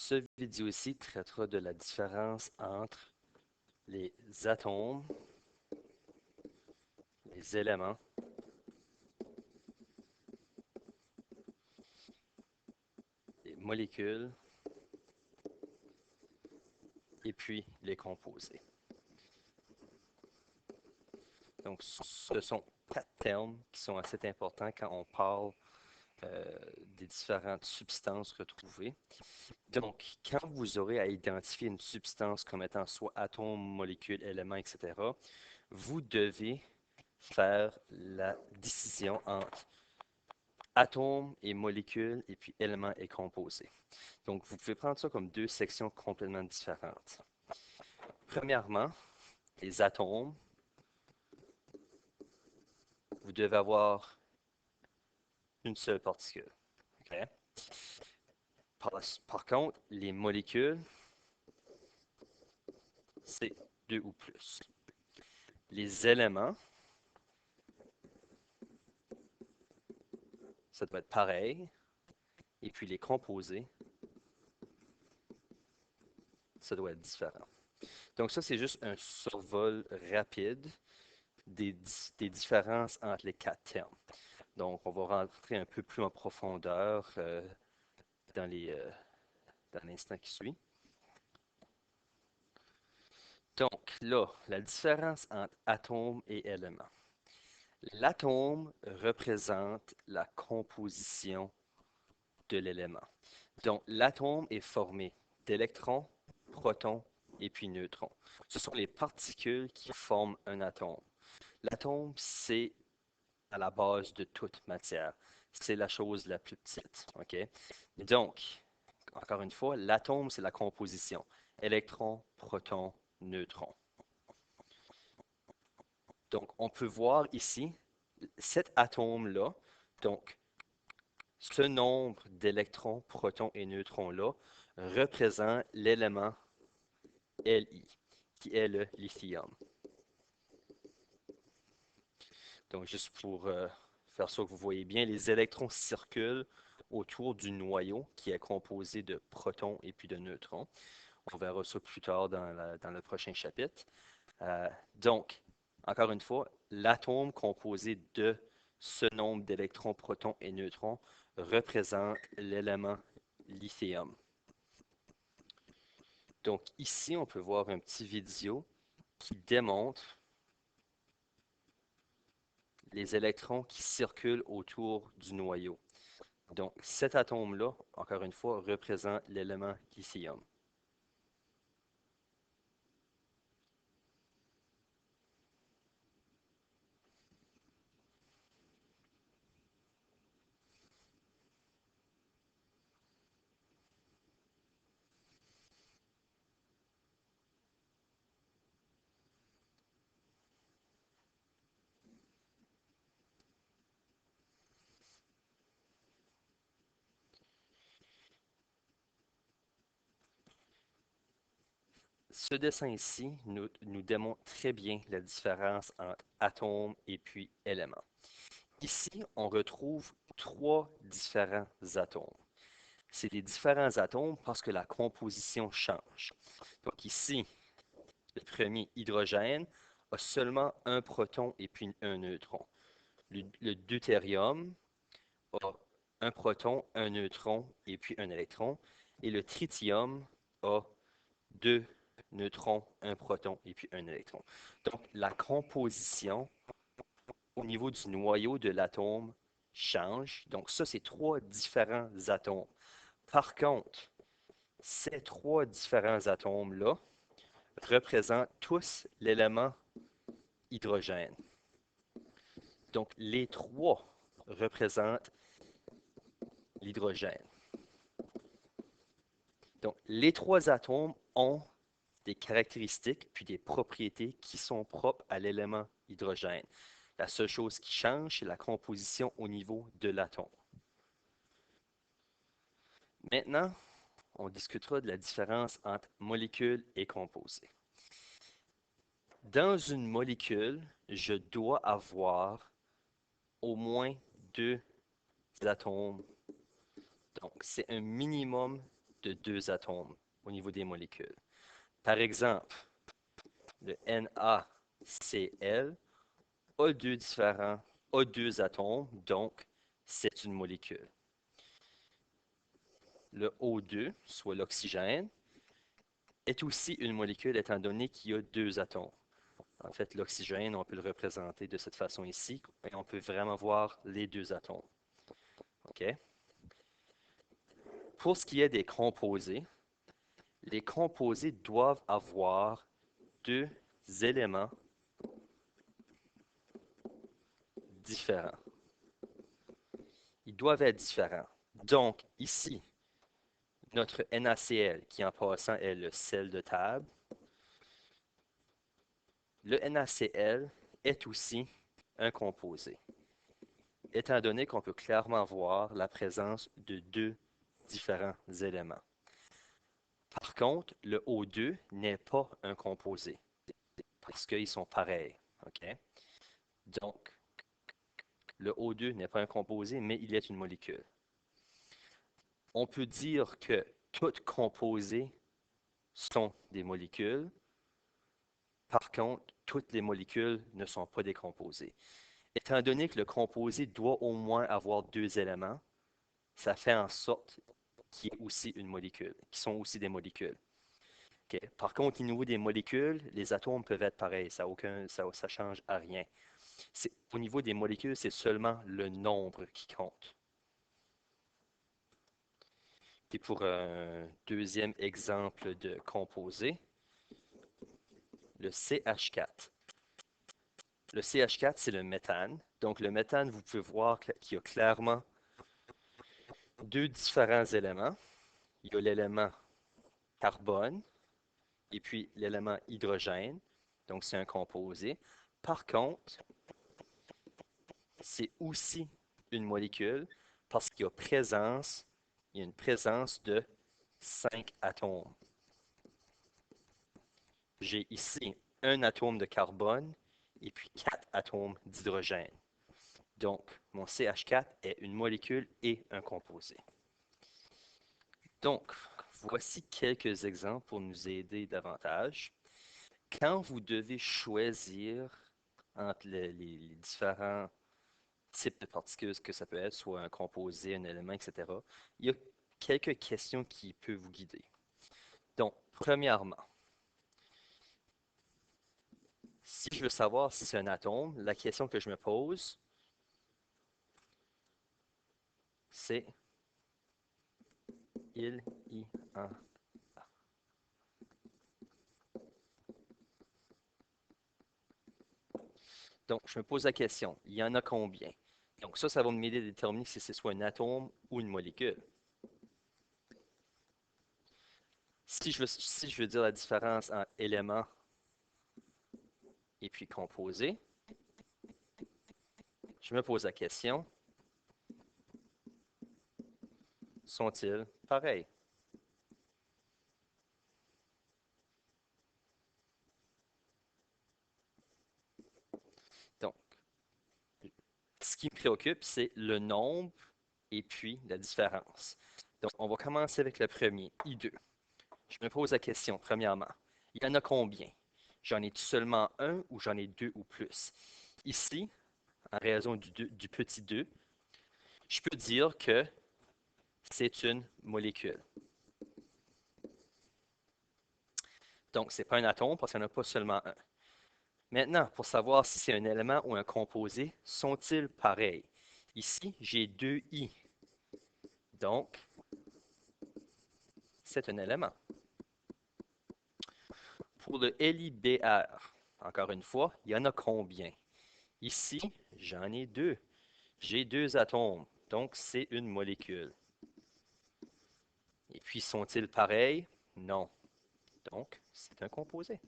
ce vidéo-ci traitera de la différence entre les atomes, les éléments, les molécules et puis les composés. Donc, ce sont 4 termes qui sont assez importants quand on parle des différentes substances retrouvées. Donc, quand vous aurez à identifier une substance comme étant soit atome, molécule, élément, etc., vous devez faire la décision entre atome et molécule et puis élément et composé. Donc, vous pouvez prendre ça comme deux sections complètement différentes. Premièrement, les atomes, vous devez avoir une seule particule. Okay? Par contre, les molécules, c'est 2 ou plus. Les éléments, ça doit être pareil. Et puis les composés, ça doit être différent. Donc ça, c'est juste un survol rapide des différences entre les 4 termes. Donc, on va rentrer un peu plus en profondeur dans l'instant qui suit. Donc là, la différence entre atome et élément. L'atome représente la composition de l'élément. Donc, l'atome est formé d'électrons, protons et puis neutrons. Ce sont les particules qui forment un atome. L'atome, c'est à la base de toute matière. C'est la chose la plus petite. OK? Donc, encore une fois, l'atome, c'est la composition. Électrons, protons, neutrons. Donc, on peut voir ici, cet atome-là, donc ce nombre d'électrons, protons et neutrons-là, représente l'élément Li, qui est le lithium. Donc, juste pour faire ça que vous voyez bien, les électrons circulent autour du noyau qui est composé de protons et puis de neutrons. On verra ça plus tard dans le prochain chapitre. Donc, encore une fois, l'atome composé de ce nombre d'électrons, protons et neutrons représente l'élément lithium. Donc ici, on peut voir un petit vidéo qui démontre les électrons qui circulent autour du noyau. Donc cet atome-là, encore une fois, représente l'élément lithium. Ce dessin ici nous démontre très bien la différence entre atome et puis élément. Ici, on retrouve 3 différents atomes. C'est des différents atomes parce que la composition change. Donc ici, le premier hydrogène a seulement un proton et puis un neutron. Le deutérium a un proton, un neutron et puis un électron. Et le tritium a 2 neutrons, un proton et puis un électron. Donc la composition au niveau du noyau de l'atome change. Donc ça, c'est 3 différents atomes. Par contre, ces 3 différents atomes-là représentent tous l'élément hydrogène. Donc, les 3 représentent l'hydrogène. Donc, les 3 atomes ont des caractéristiques puis des propriétés qui sont propres à l'élément hydrogène. La seule chose qui change, c'est la composition au niveau de l'atome. Maintenant, on discutera de la différence entre molécule et composé. Dans une molécule, je dois avoir au moins 2 atomes. Donc, c'est un minimum de deux atomes au niveau des molécules. Par exemple, le NaCl a deux atomes, donc c'est une molécule. Le O2, soit l'oxygène, est aussi une molécule étant donné qu'il y a deux atomes. En fait, l'oxygène, on peut le représenter de cette façon ici, et on peut vraiment voir les deux atomes. OK? Pour ce qui est des composés, les composés doivent avoir deux éléments différents. Ils doivent être différents. Donc, ici, notre NaCl, qui en passant est le sel de table, le NaCl est aussi un composé, étant donné qu'on peut clairement voir la présence de deux différents éléments. Par contre, le O2 n'est pas un composé, parce qu'ils sont pareils. OK? Donc, le O2 n'est pas un composé, mais il est une molécule. On peut dire que toutes composés sont des molécules. Par contre, toutes les molécules ne sont pas des composés. Étant donné que le composé doit au moins avoir deux éléments, ça fait en sorte qu'il y ait aussi une molécule, qui sont aussi des molécules. OK? Par contre, au niveau des molécules, les atomes peuvent être pareils, ça change à rien. Au niveau des molécules, c'est seulement le nombre qui compte. Et pour un deuxième exemple de composé, le CH4. Le CH4, c'est le méthane. Donc, le méthane, vous pouvez voir qu'il y a clairement deux différents éléments. Il y a l'élément carbone et puis l'élément hydrogène. Donc, c'est un composé. Par contre, c'est aussi une molécule parce qu'il y a une présence de 5 atomes. J'ai ici un atome de carbone et puis 4 atomes d'hydrogène. Donc, mon CH4 est une molécule et un composé. Donc, voici quelques exemples pour nous aider davantage. Quand vous devez choisir entre les différents types de particules que ça peut être, soit un composé, un élément, etc., il y a quelques questions qui peuvent vous guider. Donc, premièrement, si je veux savoir si c'est un atome, la question que je me pose, c'est il y en. Donc, je me pose la question, il y en a combien? Donc, ça va m'aider à déterminer si c'est soit un atome ou une molécule. Si je veux dire la différence entre élément et puis composé, je me pose la question, sont-ils pareils? Donc, ce qui me préoccupe, c'est le nombre et puis la différence. Donc, on va commencer avec le premier, I2. Je me pose la question, premièrement, il y en a combien? J'en ai seulement un ou j'en ai deux ou plus? Ici, en raison du petit 2, je peux dire que c'est une molécule. Donc, ce n'est pas un atome parce qu'il n'y en a pas seulement un. Maintenant, pour savoir si c'est un élément ou un composé, sont-ils pareils? Ici, j'ai deux I. Donc, c'est un élément. Pour le LIBR, encore une fois, il y en a combien? Ici, j'en ai deux. J'ai deux atomes, donc c'est une molécule. Et puis, sont-ils pareils? Non. Donc, c'est un composé.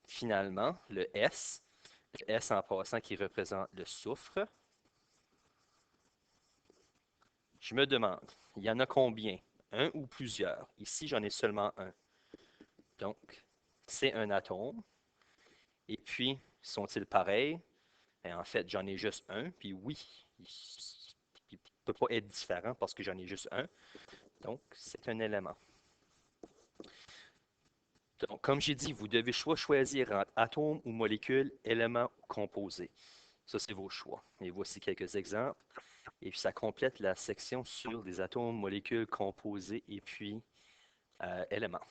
Finalement, le S en passant qui représente le soufre. Je me demande, il y en a combien? Un ou plusieurs? Ici, j'en ai seulement un. Donc, c'est un atome. Et puis, sont-ils pareils? Et en fait, j'en ai juste un, puis oui, peut pas être différent parce que j'en ai juste un. Donc, c'est un élément. Donc, comme j'ai dit, vous devez soit choisir entre atome ou molécule, élément ou composé. Ça, c'est vos choix. Et voici quelques exemples. Et puis, ça complète la section sur les atomes, molécules, composés et puis éléments.